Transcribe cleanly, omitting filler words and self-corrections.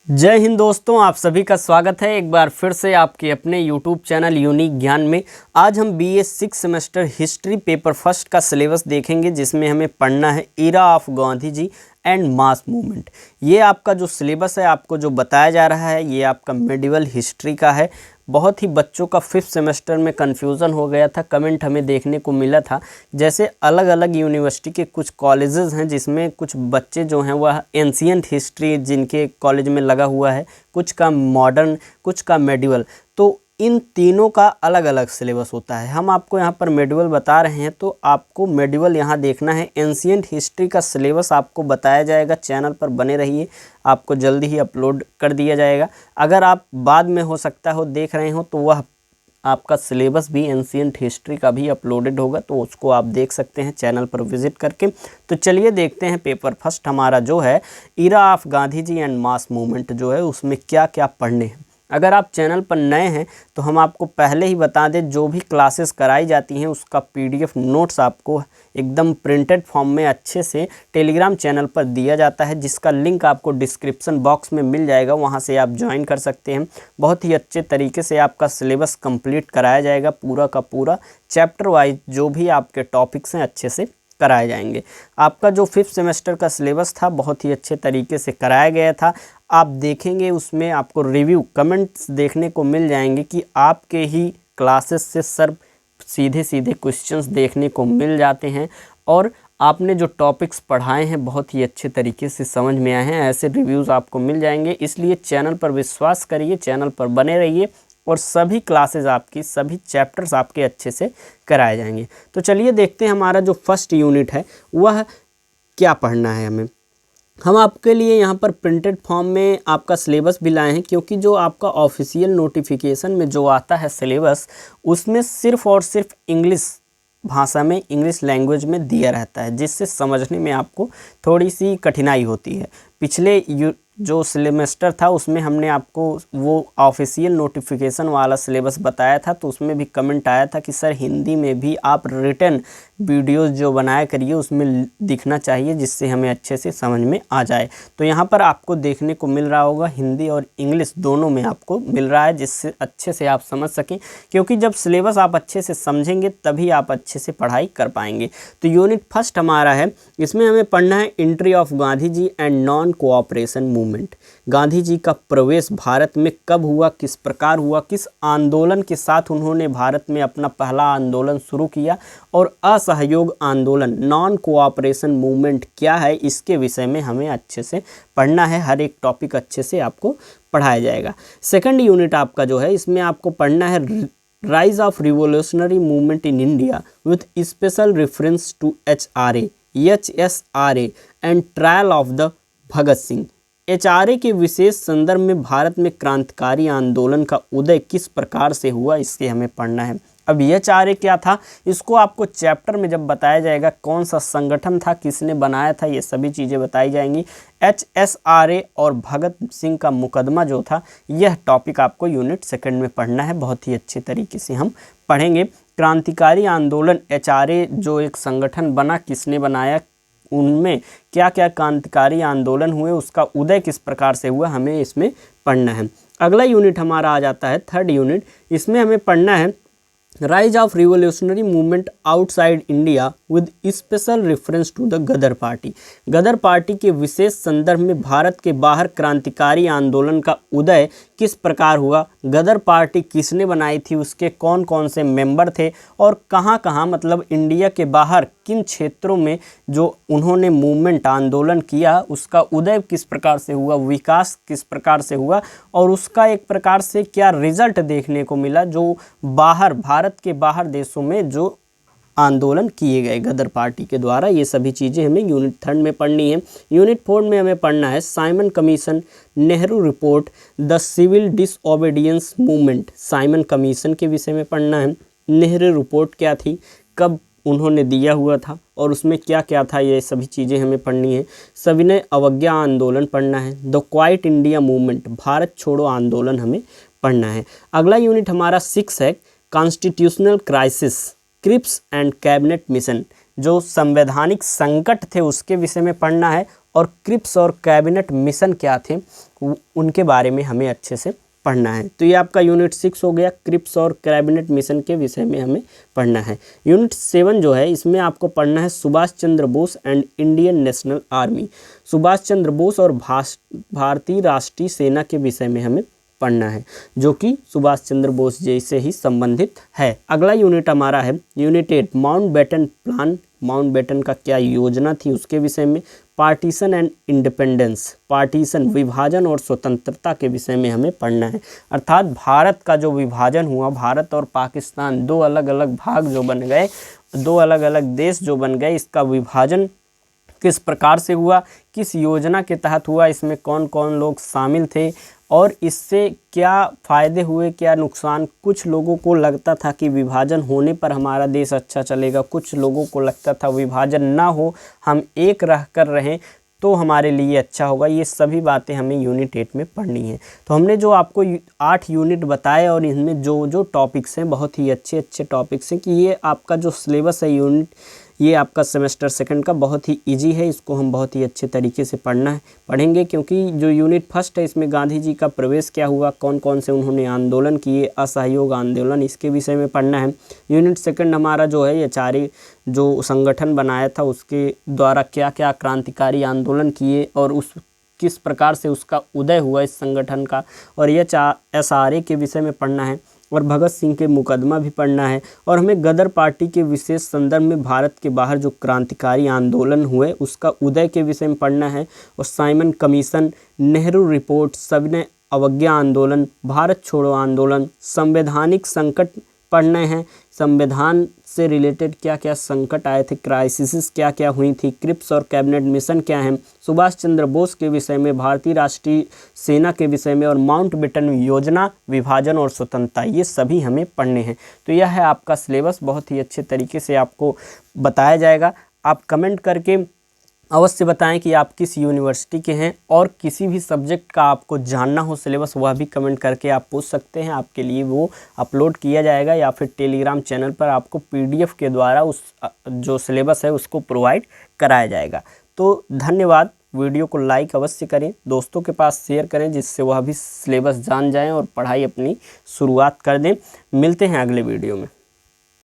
जय हिंद दोस्तों, आप सभी का स्वागत है एक बार फिर से आपके अपने यूट्यूब चैनल यूनिक ज्ञान में। आज हम BA 6 semester history paper first का सिलेबस देखेंगे, जिसमें हमें पढ़ना है era of Gandhi ji and mass movement. ये आपका जो सिलेबस है, आपको जो बताया जा रहा है, ये आपका मेडिवल हिस्ट्री का है। बहुत ही बच्चों का 5th सेमेस्टर में कन्फ्यूज़न हो गया था, कमेंट हमें देखने को मिला था। जैसे अलग अलग यूनिवर्सिटी के कुछ कॉलेजेस हैं, जिसमें कुछ बच्चे जो हैं वह एंशियंट हिस्ट्री जिनके कॉलेज में लगा हुआ है, कुछ का मॉडर्न, कुछ का मेडिवल। तो इन तीनों का अलग अलग सिलेबस होता है। हम आपको यहाँ पर मेडिवल बता रहे हैं, तो आपको मेडिवल यहाँ देखना है। एंशियंट हिस्ट्री का सिलेबस आपको बताया जाएगा, चैनल पर बने रहिए, आपको जल्दी ही अपलोड कर दिया जाएगा। अगर आप बाद में हो सकता हो देख रहे हो, तो वह आपका सिलेबस भी एंशियंट हिस्ट्री का भी अपलोडेड होगा, तो उसको आप देख सकते हैं चैनल पर विजिट करके। तो चलिए देखते हैं पेपर फर्स्ट हमारा जो है era of Gandhi ji and mass movement जो है, उसमें क्या क्या पढ़ने हैं। अगर आप चैनल पर नए हैं तो हम आपको पहले ही बता दें, जो भी क्लासेस कराई जाती हैं उसका पीडीएफ नोट्स आपको एकदम प्रिंटेड फॉर्म में अच्छे से टेलीग्राम चैनल पर दिया जाता है, जिसका लिंक आपको डिस्क्रिप्शन बॉक्स में मिल जाएगा। वहां से आप ज्वाइन कर सकते हैं। बहुत ही अच्छे तरीके से आपका सिलेबस कंप्लीट कराया जाएगा, पूरा का पूरा चैप्टर वाइज जो भी आपके टॉपिक्स हैं अच्छे से कराए जाएंगे। आपका जो 5th सेमेस्टर का सिलेबस था, बहुत ही अच्छे तरीके से कराया गया था। आप देखेंगे उसमें आपको रिव्यू कमेंट्स देखने को मिल जाएंगे कि आपके ही क्लासेस से सर सीधे सीधे क्वेश्चंस देखने को मिल जाते हैं, और आपने जो टॉपिक्स पढ़ाए हैं बहुत ही अच्छे तरीके से समझ में आए हैं। ऐसे रिव्यूज़ आपको मिल जाएंगे, इसलिए चैनल पर विश्वास करिए, चैनल पर बने रहिए, और सभी क्लासेस आपकी, सभी चैप्टर्स आपके अच्छे से कराए जाएंगे। तो चलिए देखते हैं हमारा जो फर्स्ट यूनिट है वह क्या पढ़ना है हमें। हम आपके लिए यहाँ पर प्रिंटेड फॉर्म में आपका सिलेबस भी लाए हैं, क्योंकि जो आपका ऑफिशियल नोटिफिकेशन में जो आता है सिलेबस, उसमें सिर्फ़ और सिर्फ इंग्लिश भाषा में, इंग्लिश लैंग्वेज में दिया रहता है, जिससे समझने में आपको थोड़ी सी कठिनाई होती है। पिछले जो सेमेस्टर था उसमें हमने आपको वो ऑफिशियल नोटिफिकेशन वाला सिलेबस बताया था, तो उसमें भी कमेंट आया था कि सर हिंदी में भी आप रिटन वीडियोस जो बनाया करिए, उसमें दिखना चाहिए, जिससे हमें अच्छे से समझ में आ जाए। तो यहाँ पर आपको देखने को मिल रहा होगा, हिंदी और इंग्लिश दोनों में आपको मिल रहा है, जिससे अच्छे से आप समझ सकें, क्योंकि जब सिलेबस आप अच्छे से समझेंगे तभी आप अच्छे से पढ़ाई कर पाएंगे। तो यूनिट फर्स्ट हमारा है, इसमें हमें पढ़ना है entry of Gandhi ji and non cooperation movement. Gandhi ji का प्रवेश भारत में कब हुआ, किस प्रकार हुआ, किस आंदोलन के साथ उन्होंने भारत में अपना पहला आंदोलन शुरू किया, और असहयोग आंदोलन नॉन कोऑपरेशन मूवमेंट क्या है, इसके विषय में हमें अच्छे से पढ़ना है। हर एक टॉपिक अच्छे से आपको पढ़ाया जाएगा। सेकंड यूनिट आपका जो है, इसमें आपको पढ़ना है rise of revolutionary movement in India with special reference to HSRA and trial of the Bhagat Singh. HRA के विशेष संदर्भ में भारत में क्रांतिकारी आंदोलन का उदय किस प्रकार से हुआ, इसके हमें पढ़ना है। अब HRA क्या था, इसको आपको चैप्टर में जब बताया जाएगा, कौन सा संगठन था, किसने बनाया था, ये सभी चीज़ें बताई जाएंगी। HSRA और भगत सिंह का मुकदमा जो था, यह टॉपिक आपको यूनिट सेकंड में पढ़ना है। बहुत ही अच्छे तरीके से हम पढ़ेंगे। क्रांतिकारी आंदोलन HRA जो एक संगठन बना, किसने बनाया, उनमें क्या क्या क्रांतिकारी आंदोलन हुए, उसका उदय किस प्रकार से हुआ, हमें इसमें पढ़ना है। अगला यूनिट हमारा आ जाता है थर्ड यूनिट, इसमें हमें पढ़ना है rise of revolutionary movement outside India with special reference to the Ghadar party. Ghadar party के विशेष संदर्भ में भारत के बाहर क्रांतिकारी आंदोलन का उदय किस प्रकार हुआ, गदर पार्टी किसने बनाई थी, उसके कौन कौन से मेंबर थे, और कहाँ कहाँ, मतलब इंडिया के बाहर किन क्षेत्रों में जो उन्होंने मूवमेंट आंदोलन किया, उसका उदय किस प्रकार से हुआ, विकास किस प्रकार से हुआ, और उसका एक प्रकार से क्या रिजल्ट देखने को मिला, जो बाहर, भारत के बाहर देशों में जो आंदोलन किए गए गदर पार्टी के द्वारा। ये सभी चीज़ें हमें यूनिट थर्ड में पढ़नी है। यूनिट फोर्थ में हमें पढ़ना है Simon commission, Nehru report, the civil disobedience movement. Simon commission के विषय में पढ़ना है। नेहरू रिपोर्ट क्या थी, कब उन्होंने दिया हुआ था, और उसमें क्या क्या था, ये सभी चीज़ें हमें पढ़नी है। सविनय अवज्ञा आंदोलन पढ़ना है। The quite India movement, Bharat छोड़ो आंदोलन हमें पढ़ना है। अगला यूनिट हमारा 6 है constitutional crisis, Cripps and cabinet mission. जो संवैधानिक संकट थे उसके विषय में पढ़ना है, और क्रिप्स और कैबिनेट मिशन क्या थे उनके बारे में हमें अच्छे से पढ़ना है। तो ये आपका यूनिट 6 हो गया, क्रिप्स और कैबिनेट मिशन के विषय में हमें पढ़ना है। यूनिट 7 जो है इसमें आपको पढ़ना है Subhash Chandra Bose and Indian National Army. Subhash Chandra Bose और भारतीय राष्ट्रीय सेना के विषय में हमें पढ़ना है, जो कि सुभाष चंद्र बोस जी से ही संबंधित है। अगला यूनिट हमारा है यूनिट 8 माउंटबेटन प्लान। माउंटबेटन का क्या योजना थी उसके विषय में। पार्टीशन एंड इंडिपेंडेंस, पार्टीशन विभाजन और स्वतंत्रता के विषय में हमें पढ़ना है। अर्थात भारत का जो विभाजन हुआ, भारत और पाकिस्तान दो अलग अलग भाग जो बन गए, दो अलग अलग देश जो बन गए, इसका विभाजन किस प्रकार से हुआ, किस योजना के तहत हुआ, इसमें कौन कौन लोग शामिल थे और इससे क्या फ़ायदे हुए, क्या नुकसान। कुछ लोगों को लगता था कि विभाजन होने पर हमारा देश अच्छा चलेगा, कुछ लोगों को लगता था विभाजन ना हो, हम एक रह कर रहें तो हमारे लिए अच्छा होगा। ये सभी बातें हमें यूनिट 8 में पढ़नी है। तो हमने जो आपको 8 यूनिट बताए और इनमें जो जो टॉपिक्स हैं बहुत ही अच्छे अच्छे टॉपिक्स हैं कि ये आपका जो सिलेबस है यूनिट, ये आपका सेमेस्टर सेकंड का बहुत ही इजी है। इसको हम बहुत ही अच्छे तरीके से पढ़ेंगे क्योंकि जो यूनिट फर्स्ट है इसमें गांधी जी का प्रवेश क्या हुआ, कौन कौन से उन्होंने आंदोलन किए, असहयोग आंदोलन, इसके विषय में पढ़ना है। यूनिट सेकंड हमारा जो है ये चारी जो संगठन बनाया था उसके द्वारा क्या क्या क्रांतिकारी आंदोलन किए और उस किस प्रकार से उसका उदय हुआ इस संगठन का, और ये SRA के विषय में पढ़ना है और भगत सिंह के मुकदमा भी पढ़ना है। और हमें गदर पार्टी के विशेष संदर्भ में भारत के बाहर जो क्रांतिकारी आंदोलन हुए उसका उदय के विषय में पढ़ना है। और साइमन कमीशन, नेहरू रिपोर्ट, सविनय अवज्ञा आंदोलन, भारत छोड़ो आंदोलन, संवैधानिक संकट पढ़ने हैं, संविधान से रिलेटेड क्या क्या संकट आए थे, क्राइसिस क्या क्या हुई थी, क्रिप्स और कैबिनेट मिशन क्या है, सुभाष चंद्र बोस के विषय में, भारतीय राष्ट्रीय सेना के विषय में और माउंटबेटन योजना, विभाजन और स्वतंत्रता, ये सभी हमें पढ़ने हैं। तो यह है आपका सिलेबस, बहुत ही अच्छे तरीके से आपको बताया जाएगा। आप कमेंट करके अवश्य बताएं कि आप किस यूनिवर्सिटी के हैं और किसी भी सब्जेक्ट का आपको जानना हो सिलेबस, वह भी कमेंट करके आप पूछ सकते हैं। आपके लिए वो अपलोड किया जाएगा या फिर टेलीग्राम चैनल पर आपको PDF के द्वारा उस जो सिलेबस है उसको प्रोवाइड कराया जाएगा। तो धन्यवाद। वीडियो को लाइक अवश्य करें, दोस्तों के पास शेयर करें जिससे वह भी सिलेबस जान जाएँ और पढ़ाई अपनी शुरुआत कर दें। मिलते हैं अगले वीडियो में।